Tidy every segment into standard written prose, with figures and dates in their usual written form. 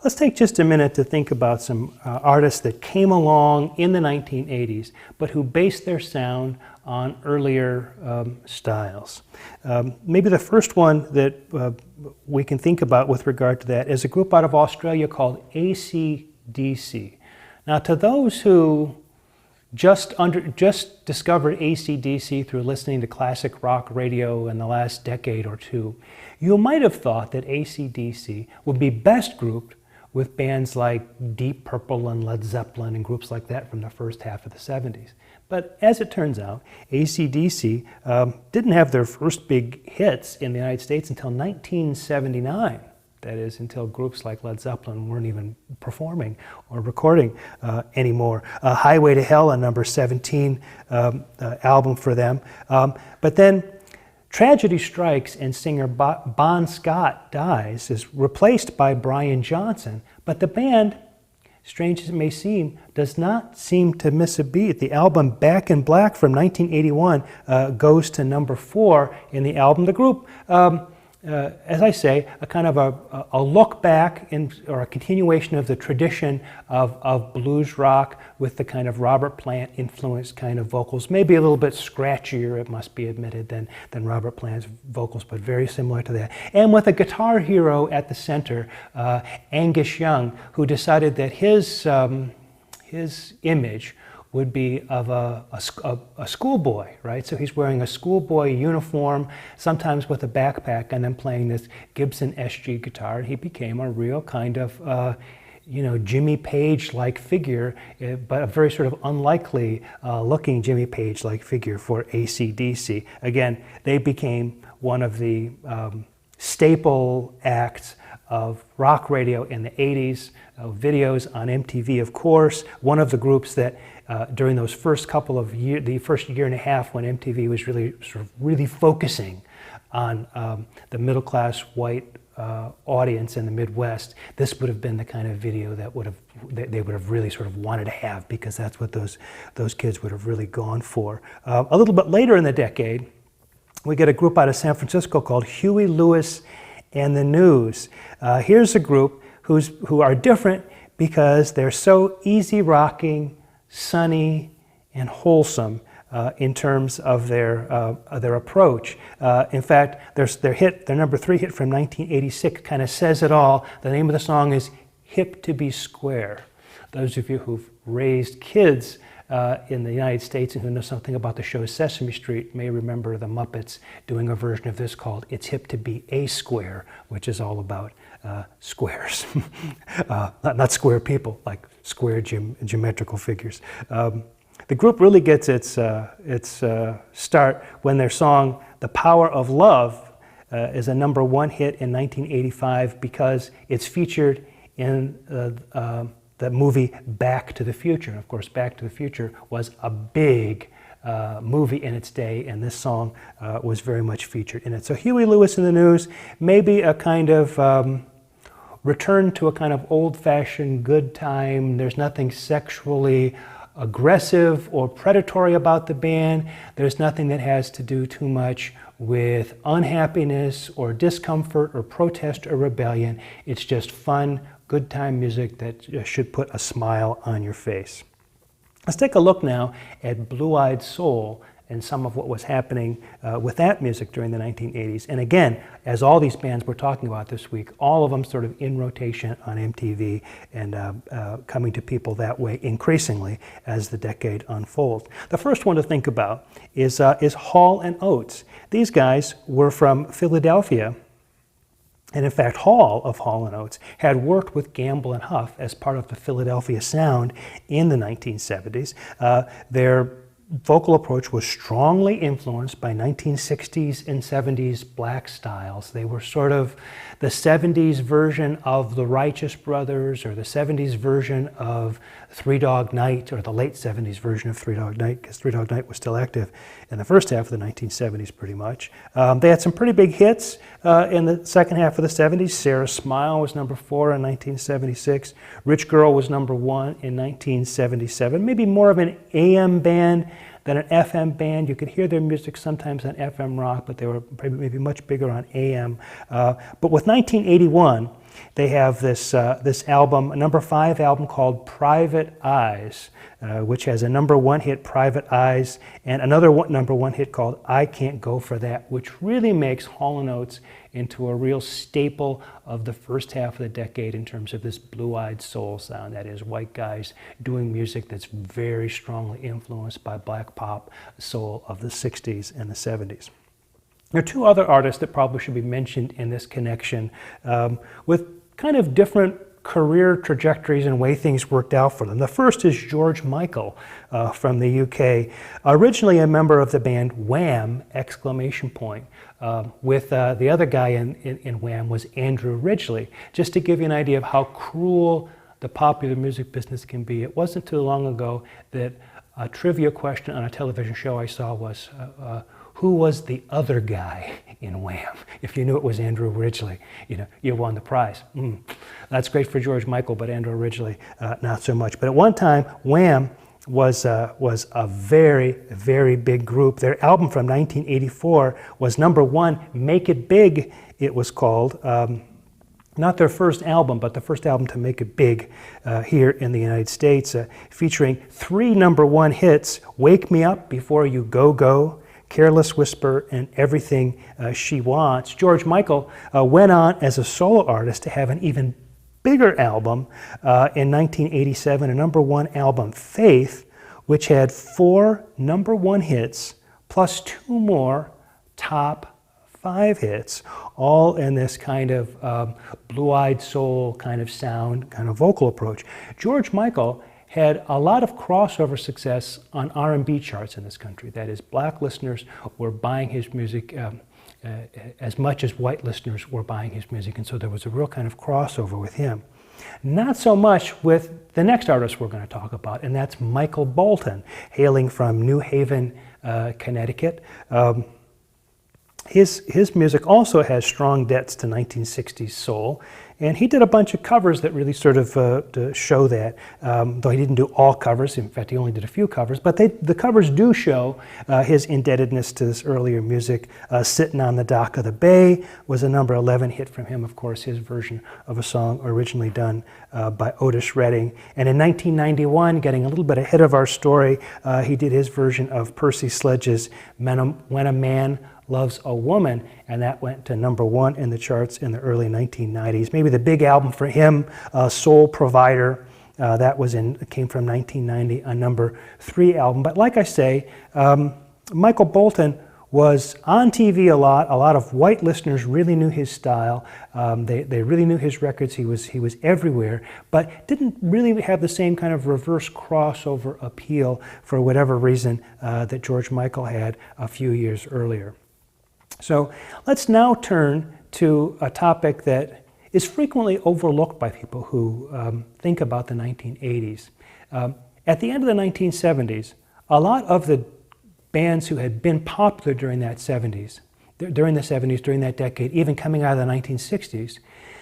Let's take just a minute to think about some artists that came along in the 1980s, but who based their sound on earlier styles. Maybe the first one that we can think about with regard to that is a group out of Australia called ACCDC. Now, to those who just discovered ACCDC through listening to classic rock radio in the last decade or two, you might have thought that ACCDC would be best grouped with bands like Deep Purple and Led Zeppelin and groups like that from the first half of the 70s. But as it turns out, ACCDC didn't have their first big hits in the United States until 1979. That is, until groups like Led Zeppelin weren't even performing or recording anymore. Highway to Hell, a number 17 album for them. But then tragedy strikes and singer Bon Scott dies, is replaced by Brian Johnson, but the band, strange as it may seem, does not seem to miss a beat. The album Back in Black from 1981 goes to number 4 in the album. The group, as I say, a kind of a look back or a continuation of the tradition of blues rock with the kind of Robert Plant influenced kind of vocals, maybe a little bit scratchier, it must be admitted, than Robert Plant's vocals, but very similar to that. And with a guitar hero at the center, Angus Young, who decided that his image would be of a schoolboy, right? So he's wearing a schoolboy uniform, sometimes with a backpack, and then playing this Gibson SG guitar. And he became a real kind of, Jimmy Page-like figure, but a very sort of unlikely looking Jimmy Page-like figure for ACCDC. Again, they became one of the staple acts of rock radio in the 80s, videos on MTV, of course. One of the groups that during those first couple of years, the first year and a half when MTV was really focusing on the middle-class white audience in the Midwest, this would have been the kind of video that they would have really sort of wanted to have, because that's what those kids would have really gone for. A little bit later in the decade, we get a group out of San Francisco called Huey, Lewis, and the News. Here's a group who are different because they're so easy rocking, sunny, and wholesome in terms of their approach. In fact, their number 3 hit from 1986 kind of says it all. The name of the song is "Hip to Be Square." Those of you who've raised kids in the United States and who know something about the show Sesame Street may remember the Muppets doing a version of this called "It's Hip to Be a Square," which is all about squares. Not square people, like square geometrical figures. The group really gets its start when their song "The Power of Love" is a number 1 hit in 1985 because it's featured in the movie Back to the Future. And of course, Back to the Future was a big movie in its day, and this song was very much featured in it. So Huey, Lewis, and the News, maybe a kind of return to a kind of old-fashioned good time. There's nothing sexually aggressive or predatory about the band. There's nothing that has to do too much with unhappiness or discomfort or protest or rebellion. It's just fun, good time music that should put a smile on your face. Let's take a look now at Blue-Eyed Soul and some of what was happening with that music during the 1980s. And again, as all these bands we're talking about this week, all of them sort of in rotation on MTV and coming to people that way increasingly as the decade unfolds. The first one to think about is Hall and Oates. These guys were from Philadelphia. And in fact, Hall of Hall & Oates had worked with Gamble and Huff as part of the Philadelphia sound in the 1970s. Their vocal approach was strongly influenced by 1960s and 70s black styles. They were sort of the 70s version of the Righteous Brothers, or the 70s version of Three Dog Night, or the late 70s version of Three Dog Night, because Three Dog Night was still active in the first half of the 1970s pretty much. They had some pretty big hits in the second half of the 70s. Sarah's Smile was number 4 in 1976. Rich Girl was number 1 in 1977. Maybe more of an AM band than an FM band. You could hear their music sometimes on FM rock, but they were maybe much bigger on AM. But with 1981, They have this, this album, a number 5 album called Private Eyes, which has a number 1 hit, Private Eyes, and another number 1 hit called I Can't Go For That, which really makes Hall & Oates into a real staple of the first half of the decade in terms of this blue-eyed soul sound. That is, white guys doing music that's very strongly influenced by black pop soul of the 60s and the 70s. There are 2 other artists that probably should be mentioned in this connection with kind of different career trajectories and way things worked out for them. The first is George Michael from the UK, originally a member of the band Wham! Exclamation point. With the other guy in Wham! Was Andrew Ridgeley. Just to give you an idea of how cruel the popular music business can be, it wasn't too long ago that a trivia question on a television show I saw was, who was the other guy in Wham? If you knew it was Andrew Ridgeley, you won the prize. That's great for George Michael, but Andrew Ridgeley, not so much. But at one time, Wham! Was a very, very big group. Their album from 1984 was number 1, Make It Big, it was called. Not their first album, but the first album to make it big here in the United States, featuring 3 number 1 hits, Wake Me Up Before You Go Go, Careless Whisper, and Everything She Wants. George Michael went on as a solo artist to have an even bigger album in 1987, a number 1 album, Faith, which had 4 number 1 hits plus 2 more top 5 hits, all in this kind of blue-eyed soul kind of sound, kind of vocal approach. George Michael had a lot of crossover success on R&B charts in this country. That is, black listeners were buying his music as much as white listeners were buying his music, and so there was a real kind of crossover with him. Not so much with the next artist we're going to talk about, and that's Michael Bolton, hailing from New Haven, Connecticut. His music also has strong debts to 1960s soul, and he did a bunch of covers that really sort of to show that, though he didn't do all covers. In fact, he only did a few covers, but the covers do show his indebtedness to this earlier music. Sitting on the Dock of the Bay was a number 11 hit from him, of course, his version of a song originally done by Otis Redding. And in 1991, getting a little bit ahead of our story, he did his version of Percy Sledge's When a Man Loves a Woman, and that went to number 1 in the charts in the early 1990s. Maybe the big album for him, Soul Provider, that came from 1990, a number 3 album. But like I say, Michael Bolton was on TV a lot. A lot of white listeners really knew his style. They really knew his records. He was everywhere, but didn't really have the same kind of reverse crossover appeal for whatever reason that George Michael had a few years earlier. So let's now turn to a topic that is frequently overlooked by people who think about the 1980s. At the end of the 1970s, a lot of the bands who had been popular during the 70s, during that decade, even coming out of the 1960s,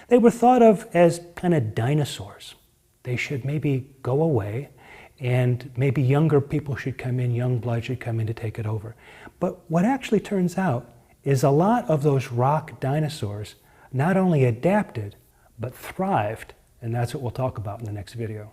they were thought of as kind of dinosaurs. They should maybe go away, and maybe younger people should come in, young blood should come in to take it over. But what actually turns out is a lot of those rock dinosaurs not only adapted, but thrived, and that's what we'll talk about in the next video.